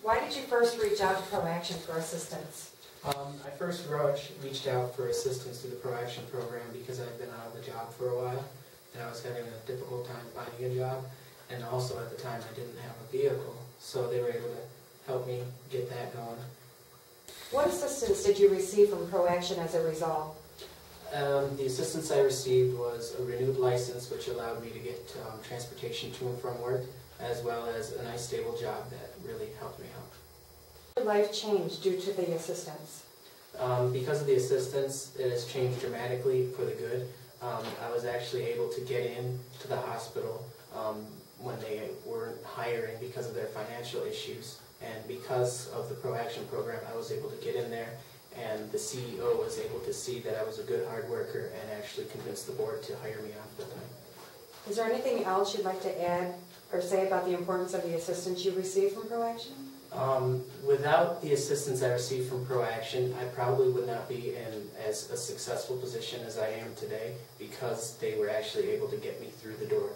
Why did you first reach out to ProAction for assistance? I first reached out for assistance through the ProAction program because I'd been out of the job for a while and I was having a difficult time finding a job, and also at the time I didn't have a vehicle, so they were able to help me get that going. What assistance did you receive from ProAction as a result? The assistance I received was a renewed license, which allowed me to get transportation to and from work, as well as a nice stable job that really helped me out. Your life changed due to the assistance? Because of the assistance, it has changed dramatically for the good. I was actually able to get in to the hospital when they weren't hiring because of their financial issues, and because of the ProAction program I was able to get in there, and the CEO was able to see that I was a good hard worker and actually convinced the board to hire me on full-time. Is there anything else you'd like to add or say about the importance of the assistance you received from ProAction? Without the assistance I received from ProAction, I probably would not be in as a successful position as I am today, because they were actually able to get me through the door.